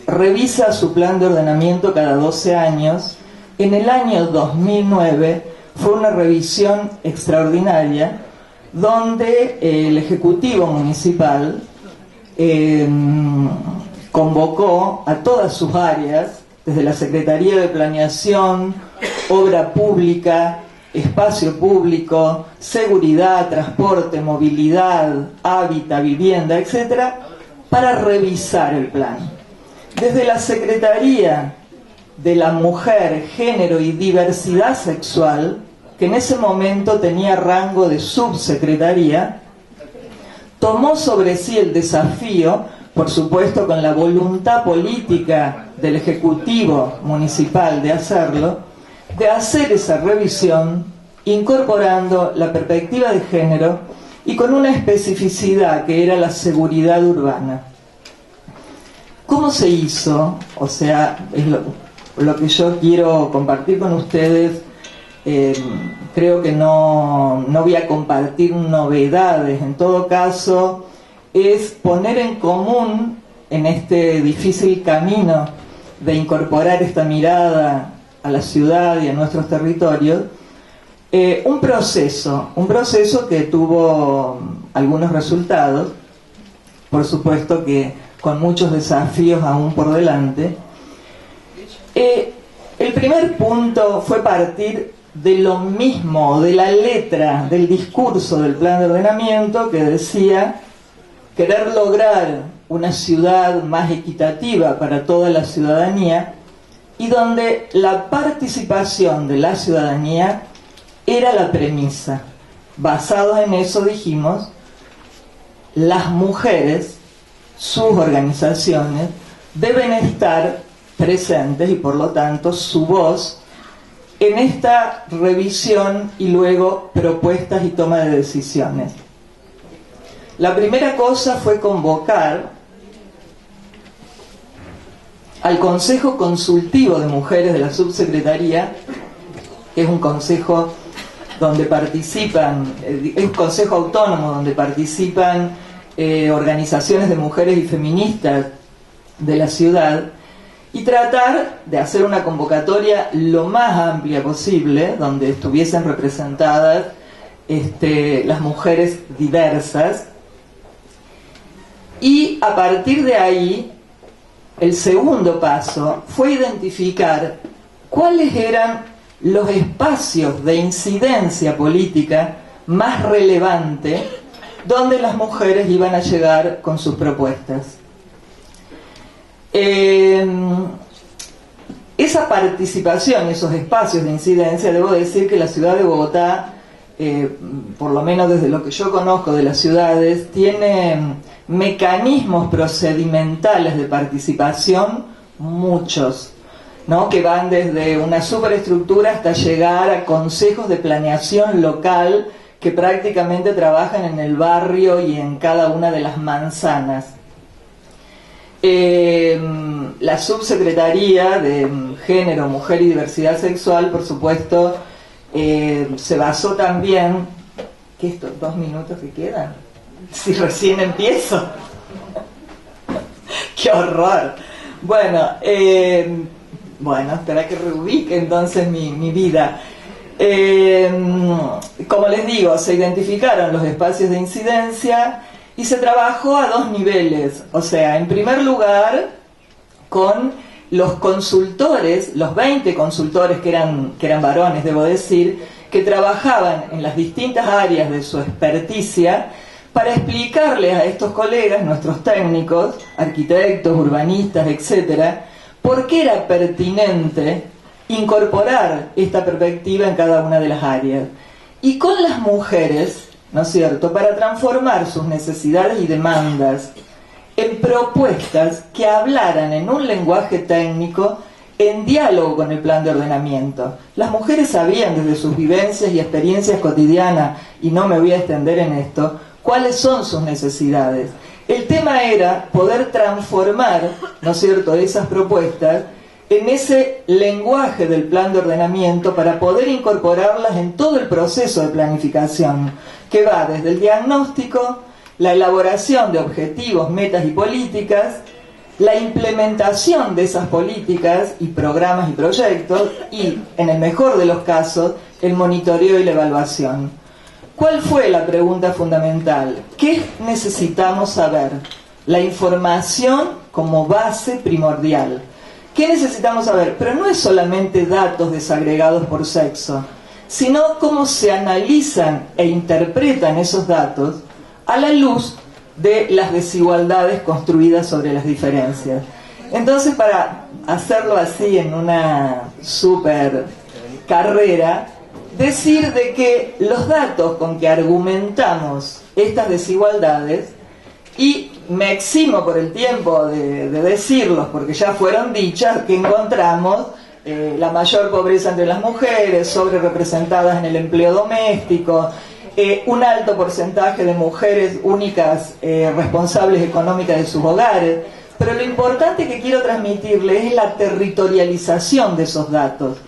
revisa su plan de ordenamiento cada 12 años. En el año 2009 fue una revisión extraordinaria donde el Ejecutivo Municipal convocó a todas sus áreas, desde la Secretaría de Planeación, Obra Pública, Espacio Público, Seguridad, Transporte, Movilidad, Hábitat, Vivienda, etc., para revisar el plan. Desde la Secretaría de la Mujer, Género y Diversidad Sexual, que en ese momento tenía rango de subsecretaría, tomó sobre sí el desafío, por supuesto con la voluntad política del Ejecutivo Municipal de hacerlo, de hacer esa revisión incorporando la perspectiva de género y con una especificidad que era la seguridad urbana. ¿Cómo se hizo? O sea, es lo que yo quiero compartir con ustedes. Creo que no voy a compartir novedades. En todo caso, es poner en común en este difícil camino de incorporar esta mirada a la ciudad y a nuestros territorios, un proceso que tuvo algunos resultados, por supuesto que con muchos desafíos aún por delante. El primer punto fue partir de lo mismo, de la letra del discurso del plan de ordenamiento, que decía querer lograr una ciudad más equitativa para toda la ciudadanía, y donde la participación de la ciudadanía era la premisa. Basados en eso dijimos, las mujeres, sus organizaciones, deben estar presentes y por lo tanto su voz en esta revisión y luego propuestas y toma de decisiones. La primera cosa fue convocar al Consejo Consultivo de Mujeres de la Subsecretaría, que es un consejo donde participan, es un consejo autónomo donde participan organizaciones de mujeres y feministas de la ciudad, y tratar de hacer una convocatoria lo más amplia posible, donde estuviesen representadas las mujeres diversas, y a partir de ahí el segundo paso fue identificar cuáles eran los espacios de incidencia política más relevantes donde las mujeres iban a llegar con sus propuestas. Esa participación, esos espacios de incidencia, debo decir que la ciudad de Bogotá, por lo menos desde lo que yo conozco de las ciudades, tiene mecanismos procedimentales de participación, muchos, ¿no? Que van desde una superestructura hasta llegar a consejos de planeación local que prácticamente trabajan en el barrio y en cada una de las manzanas. La Subsecretaría de Género, Mujer y Diversidad Sexual, por supuesto, se basó también... ¿Qué estos 2 minutos que quedan? Si recién empiezo. ¡Qué horror! Bueno, espera que reubique entonces mi vida. Como les digo, se identificaron los espacios de incidencia y se trabajó a dos niveles. O sea, en primer lugar, con los consultores, los 20 consultores que eran varones, debo decir, que trabajaban en las distintas áreas de su experticia para explicarles a estos colegas, nuestros técnicos, arquitectos, urbanistas, etcétera, por qué era pertinente incorporar esta perspectiva en cada una de las áreas. Y con las mujeres, ¿no es cierto?, para transformar sus necesidades y demandas en propuestas que hablaran en un lenguaje técnico en diálogo con el plan de ordenamiento. Las mujeres sabían desde sus vivencias y experiencias cotidianas, y no me voy a extender en esto, cuáles son sus necesidades. El tema era poder transformar, ¿no es cierto?, esas propuestas en ese lenguaje del plan de ordenamiento para poder incorporarlas en todo el proceso de planificación, que va desde el diagnóstico, la elaboración de objetivos, metas y políticas, la implementación de esas políticas y programas y proyectos y, en el mejor de los casos, el monitoreo y la evaluación. ¿Cuál fue la pregunta fundamental? ¿Qué necesitamos saber? La información como base primordial. ¿Qué necesitamos saber? Pero no es solamente datos desagregados por sexo, sino cómo se analizan e interpretan esos datos a la luz de las desigualdades construidas sobre las diferencias. Entonces, para hacerlo así en una super carrera, decir de que los datos con que argumentamos estas desigualdades, y me eximo por el tiempo de decirlos porque ya fueron dichas, que encontramos la mayor pobreza entre las mujeres, sobre representadas en el empleo doméstico, un alto porcentaje de mujeres únicas responsables económicas de sus hogares. Pero lo importante que quiero transmitirles es la territorialización de esos datos,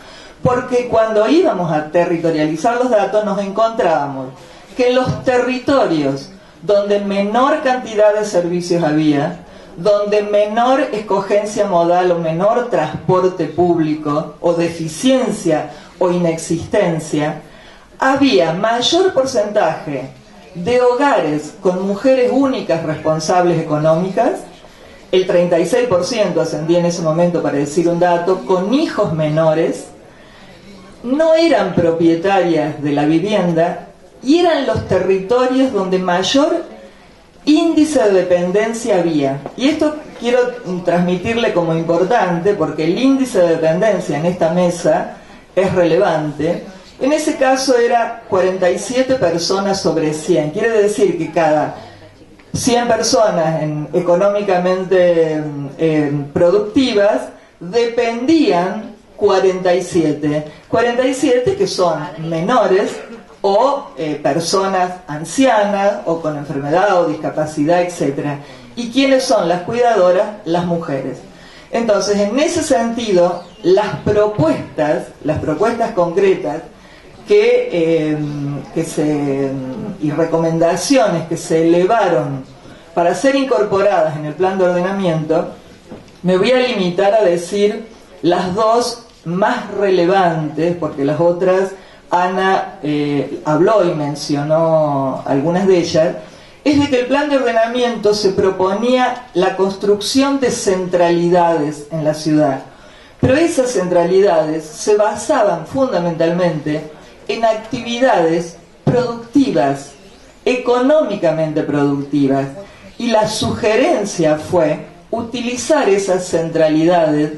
porque cuando íbamos a territorializar los datos nos encontrábamos que en los territorios donde menor cantidad de servicios había, donde menor escogencia modal o menor transporte público o deficiencia o inexistencia, había mayor porcentaje de hogares con mujeres únicas responsables económicas, el 36% ascendía en ese momento, para decir un dato, con hijos menores, no eran propietarias de la vivienda y eran los territorios donde mayor índice de dependencia había. Y esto quiero transmitirle como importante, porque el índice de dependencia en esta mesa es relevante. En ese caso era 47 personas sobre 100. Quiere decir que cada 100 personas económicamente productivas dependían 47 que son menores o personas ancianas o con enfermedad o discapacidad, etc. ¿Y quiénes son las cuidadoras? Las mujeres. Entonces, en ese sentido, las propuestas concretas y recomendaciones que se elevaron para ser incorporadas en el plan de ordenamiento, me voy a limitar a decir las dos más relevantes, porque las otras Ana habló y mencionó algunas de ellas. Es de que el plan de ordenamiento se proponía la construcción de centralidades en la ciudad, pero esas centralidades se basaban fundamentalmente en actividades productivas, económicamente productivas, y la sugerencia fue utilizar esas centralidades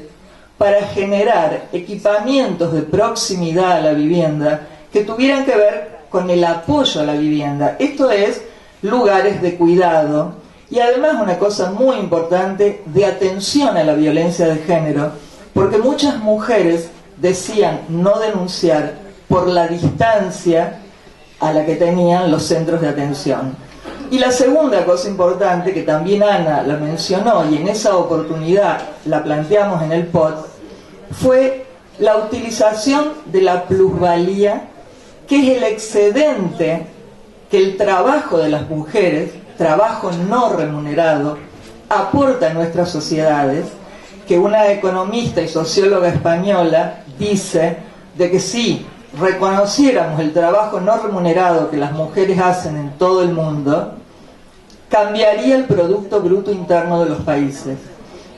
para generar equipamientos de proximidad a la vivienda que tuvieran que ver con el apoyo a la vivienda. Esto es, lugares de cuidado y además una cosa muy importante, de atención a la violencia de género, porque muchas mujeres decían no denunciar por la distancia a la que tenían los centros de atención. Y la segunda cosa importante, que también Ana la mencionó y en esa oportunidad la planteamos en el POT, fue la utilización de la plusvalía, que es el excedente que el trabajo de las mujeres trabajo no remunerado aporta a nuestras sociedades, que una economista y socióloga española dice de que si reconociéramos el trabajo no remunerado que las mujeres hacen en todo el mundo, cambiaría el Producto Bruto Interno de los países.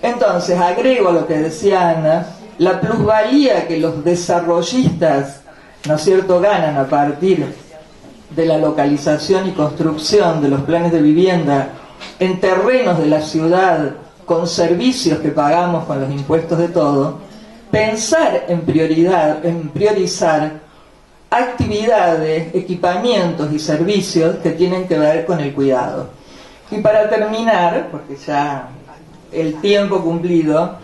Entonces, agrego a lo que decía Ana, la plusvalía que los desarrollistas, ¿no es cierto?, ganan a partir de la localización y construcción de los planes de vivienda en terrenos de la ciudad con servicios que pagamos con los impuestos de todo, pensar en priorizar actividades, equipamientos y servicios que tienen que ver con el cuidado. Y para terminar, porque ya el tiempo cumplido,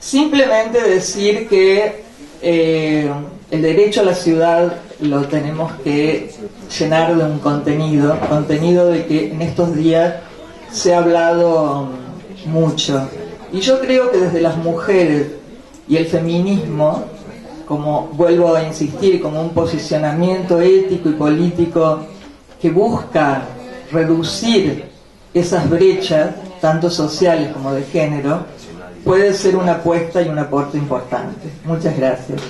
simplemente decir que el derecho a la ciudad lo tenemos que llenar de un contenido de que en estos días se ha hablado mucho. Y yo creo que desde las mujeres y el feminismo, como vuelvo a insistir, como un posicionamiento ético y político que busca reducir esas brechas, tanto sociales como de género, puede ser una apuesta y un aporte importante. Muchas gracias.